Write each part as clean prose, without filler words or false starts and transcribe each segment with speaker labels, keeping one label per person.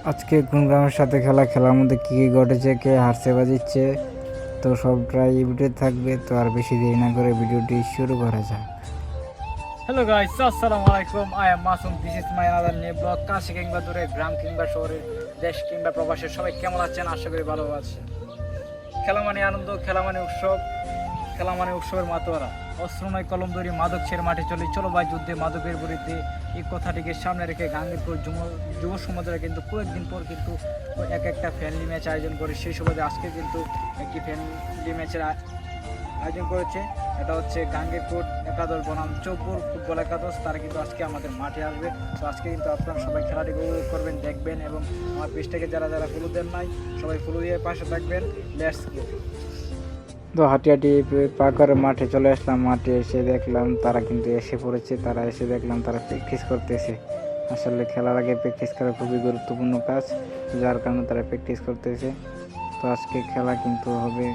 Speaker 1: আজকে কোন গ্রামের সাথে খেলার মধ্যে কী কী ঘটেছে, কে হারছে বাজিচ্ছে, তো সবটাই এই ভিডিও থাকবে। তো আর বেশি দেরি না করে ভিডিওটি শুরু করা যাক।
Speaker 2: হ্যালো গাইস, আসসালামু আলাইকুম। I am Masum. This is my another new blog. কাছে কিংবা দূরে, গ্রাম কিংবা শহরে, দেশ কিংবা প্রবাসের সবাই কেমন আছেন? আশা করি ভালো আছেন। খেলা মানে আনন্দ, খেলা মানে উৎসব, খেলা মানে উৎসবের মাতোয়ারা। অস্ত্র নয় কলম ধরি, মাদক ছেড়ে মাঠে চলে, চলো ভাই যুদ্ধে, মাদকের বিরুদ্ধে। এই কথাটিকে সামনে রেখে গাঙ্গীরপুর যুব সমাজেরা কিন্তু কয়েকদিন পর কিন্তু এক একটা ফ্রেন্ডলি ম্যাচ আয়োজন করে। সেই সুবাদে আজকে কিন্তু একটি ফ্রেন্ডলি ম্যাচের আয়োজন করেছে। এটা হচ্ছে গাঙ্গীরপুর একাদশ বনাম চৌপুর ফুটবল একাদশ। তারা কিন্তু আজকে আমাদের মাঠে আসবে। তো আজকে কিন্তু আপনারা সবাই খেলাটি উপভোগ করবেন, দেখবেন, এবং আমার পেজটাকে যারা যারা ফলো দেন নাই সবাই ফলো দিয়ে পাশে থাকবেন। Let's go.
Speaker 1: তো হাঁটি হাঁটি পাকার মাঠে চলে আসলাম। মাঠে এসে দেখলাম তারা কিন্তু এসে পড়েছে। তারা এসে দেখলাম তারা প্র্যাকটিস করতেছে। আসলে খেলার আগে প্র্যাকটিস করা খুবই গুরুত্বপূর্ণ কাজ, যার কারণে তারা প্র্যাকটিস করতেছে। তো আজকে খেলা কিন্তু হবে।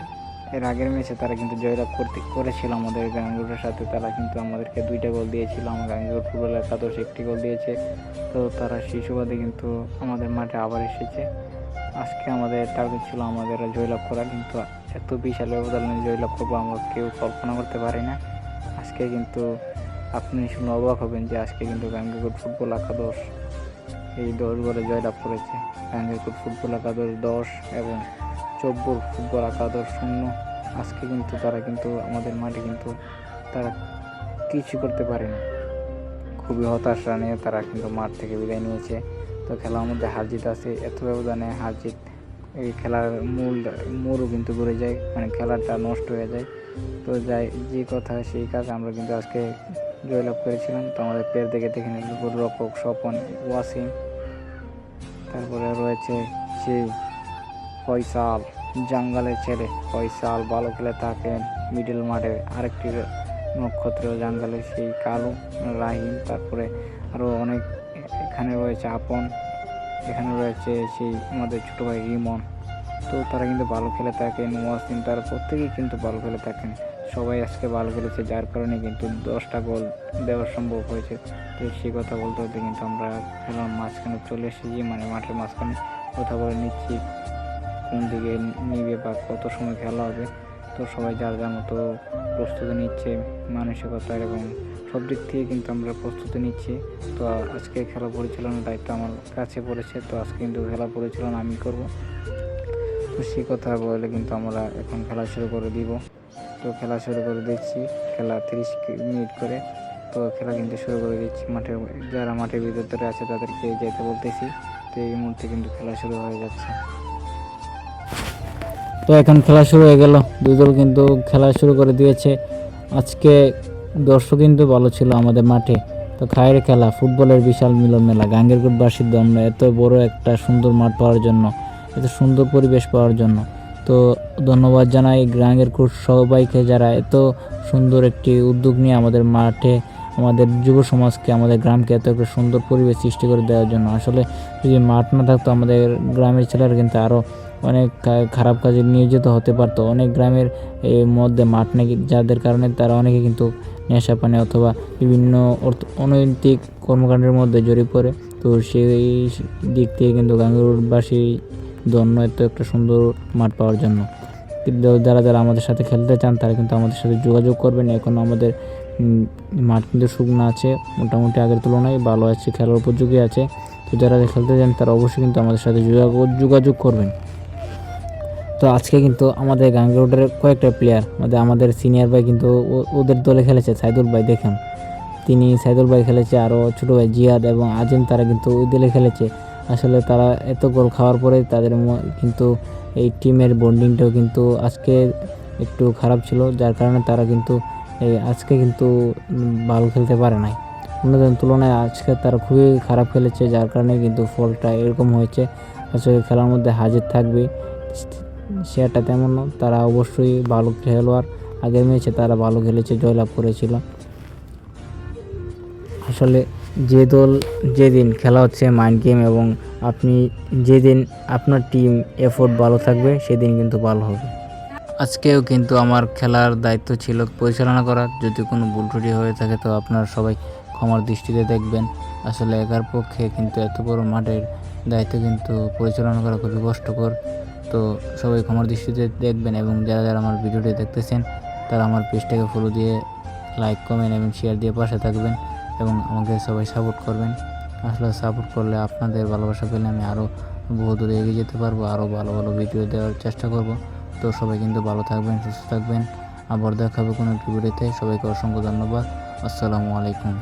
Speaker 1: এর আগের ম্যাচে তারা কিন্তু জয়লাভ করেছিল আমাদের গাঙ্গুরের সাথে। তারা কিন্তু আমাদেরকে 2টা গোল দিয়েছিল। আমার গাঙ্গুর ফুটবল একাদশ 1টি গোল দিয়েছে। তো তারা সেই সুবাদে কিন্তু আমাদের মাঠে আবার এসেছে। আজকে আমাদের টার্গেট ছিল আমাদের জয়লাভ করা, কিন্তু এত বিশাল ব্যবধানে জয়লাভ করবো আমরা কেউ কল্পনা করতে পারি না। আজকে কিন্তু আপনি শুনে অবাক হবেন যে আজকে কিন্তু গাঙ্গীরপুর ফুটবল একাদশ এই 10 গোলে জয়লাভ করেছে। গাঙ্গীরপুর ফুটবল একাদশ 10 এবং চব্বর ফুটবল একাদশ 0। আজকে কিন্তু তারা কিন্তু আমাদের মাঠে কিন্তু তারা কিছু করতে পারেনি। খুবই হতাশা নিয়ে তারা কিন্তু মাঠ থেকে বিদায় নিয়েছে। তো খেলার মধ্যে হার জিত আছে, এত ব্যবধানে হার জিত এই খেলার মূলও কিন্তু ঘুরে যায়, মানে খেলাটা নষ্ট হয়ে যায়। তো যাই যে কথা সেই কাজ, আমরা কিন্তু আজকে জয়লাভ করেছিলাম। তো আমাদের প্লেয়ার দেখে নিল গোলরক্ষক স্বপন, ওয়াসিম, তারপরে রয়েছে সেই ফয়সাল, জাঙ্গালের ছেলে ফয়সাল ভালো খেলে থাকেন। মিডল মাঠে আরেকটি নক্ষত্র জাঙ্গালের সেই কালু, রাহিম, তারপরে আরও অনেক এখানে রয়েছে আপন, এখানে রয়েছে সেই আমাদের ছোটো ভাই রিমন। তো তারা কিন্তু ভালো খেলে থাকেন। ওয়াসিম, তারা প্রত্যেকেই কিন্তু ভালো খেলে থাকেন। সবাই আজকে ভালো খেলেছে, যার কারণে কিন্তু 10টা গোল দেওয়া সম্ভব হয়েছে। তো সেই কথা বলতে বলতে কিন্তু আমরা খেলার মাঝখানে চলে এসেছি, মানে মাঠের মাঝখানে কথা বলে নিচ্ছি কোন দিকে নিবে বা কত সময় খেলা হবে। তো সবাই যার যার মতো প্রস্তুতি নিচ্ছে, মানসিকতার এবং সব দিক থেকে কিন্তু আমরা প্রস্তুতি নিচ্ছি। তো আজকে খেলা পরিচালনার দায়িত্ব আমার কাছে পড়েছে। তো আজকে কিন্তু খেলা পরিচালনা আমি করব। তো সেই কথা বলে কিন্তু আমরা এখন খেলা শুরু করে দিব। তো খেলা শুরু করে দিচ্ছি, খেলা 30 মিনিট করে। তো খেলা কিন্তু শুরু করে দিচ্ছি। যারা মাঠের ভিতরে আছে তাদেরকে যেতে বলতেছি। তো এই মুহূর্তে কিন্তু খেলা শুরু হয়ে যাচ্ছে। তো এখন খেলা শুরু হয়ে গেল, দুই দল কিন্তু খেলা শুরু করে দিয়েছে। আজকে দর্শক কিন্তু ভালো ছিল আমাদের মাঠে। তো খায়ের খেলা, ফুটবলের বিশাল মিলন মেলা, গাঙ্গেরকোটবাসীর জন্য এত বড় একটা সুন্দর মাঠ পাওয়ার জন্য, এত সুন্দর পরিবেশ পাওয়ার জন্য। তো ধন্যবাদ জানাই গাঙ্গেরকোট সবাইকে, যারা এত সুন্দর একটি উদ্যোগ নিয়ে আমাদের মাঠে আমাদের যুব সমাজকে, আমাদের গ্রামকে এত একটা সুন্দর পরিবেশ সৃষ্টি করে দেওয়ার জন্য। আসলে যদি মাঠ না থাকতো আমাদের গ্রামের ছেলেরা কিন্তু আরও অনেক খারাপ কাজে নিয়োজিত হতে পারতো। অনেক গ্রামের এর মধ্যে মাঠ নেই, যাদের কারণে তারা অনেকে কিন্তু নেশা পানি অথবা বিভিন্ন অনৈতিক কর্মকাণ্ডের মধ্যে জড়িয়ে পড়ে। তো সেই দিক থেকে কিন্তু গাঙ্গেরকোটবাসী ধন্য এত একটা সুন্দর মাঠ পাওয়ার জন্য। কিন্তু যারা যারা আমাদের সাথে খেলতে চান তারা কিন্তু আমাদের সাথে যোগাযোগ করবেন। এখন আমাদের মাঠ কিন্তু শুকনো আছে, মোটামুটি আগের তুলনায় ভালো আছে, খেলার উপযোগী আছে। তো যারা খেলতে চান তারা অবশ্যই কিন্তু আমাদের সাথে যোগাযোগ করবেন। তো আজকে কিন্তু আমাদের গাঙ্গেরকোটের কয়েকটা প্লেয়ার, আমাদের সিনিয়র ভাই কিন্তু ওদের দলে খেলেছে। সাইদুল ভাই দেখেন, সাইদুল ভাই খেলেছে, আরও ছোটো ভাই জিয়াদ এবং আজিম, তারা কিন্তু ওই দলে খেলেছে। আসলে তারা এত গোল খাওয়ার পরে তাদের কিন্তু এই টিমের বন্ডিংটাও কিন্তু আজকে একটু খারাপ ছিল, যার কারণে তারা কিন্তু আজকে কিন্তু ভালো খেলতে পারে নাই। অন্যদের তুলনায় আজকে তারা খুবই খারাপ খেলেছে, যার কারণে কিন্তু ফলটা এরকম হয়েছে। আসলে খেলার মধ্যে হাজির থাকবে সেটা তেমন না, তারা অবশ্যই ভালো খেলোয়াড়। আগের ম্যাচে তারা ভালো খেলেছে, জয়লাভ করেছিল। আসলে যে দল যেদিন খেলা হচ্ছে মাইন্ড গেম, এবং আপনি যেদিন আপনার টিম এফোর্ট ভালো থাকবে সেদিন কিন্তু ভালো হবে। আজকেও কিন্তু আমার খেলার দায়িত্ব ছিল পরিচালনা করার। যদি কোনো ভুল ত্রুটি হয়ে থাকে তো আপনারা সবাই ক্ষমার দৃষ্টিতে দেখবেন। আসলে একার পক্ষে কিন্তু এত বড় মাঠের দায়িত্ব কিন্তু পরিচালনা করা খুবই কষ্টকর। তো সবাই ক্ষমার দৃষ্টিতে দেখবেন এবং যারা যারা আমার ভিডিওটি দেখতেছেন তারা আমার পেজটাকে ফলো দিয়ে লাইক, কমেন্ট এবং শেয়ার দিয়ে পাশে থাকবেন এবং আমাকে সবাই সাপোর্ট করবেন। আসলে সাপোর্ট করলে আপনাদের ভালোবাসা পেলে আমি আরও বহু দূরে এগিয়ে যেতে পারবো, আরও ভালো ভালো ভিডিও দেওয়ার চেষ্টা করব। তো সবাই কিন্তু ভালো থাকবেন, সুস্থ থাকবেন। আবার দেখা হবে কোনো একটি ভিডিওতে। সবাইকে অসংখ্য ধন্যবাদ। আসসালামু আলাইকুম।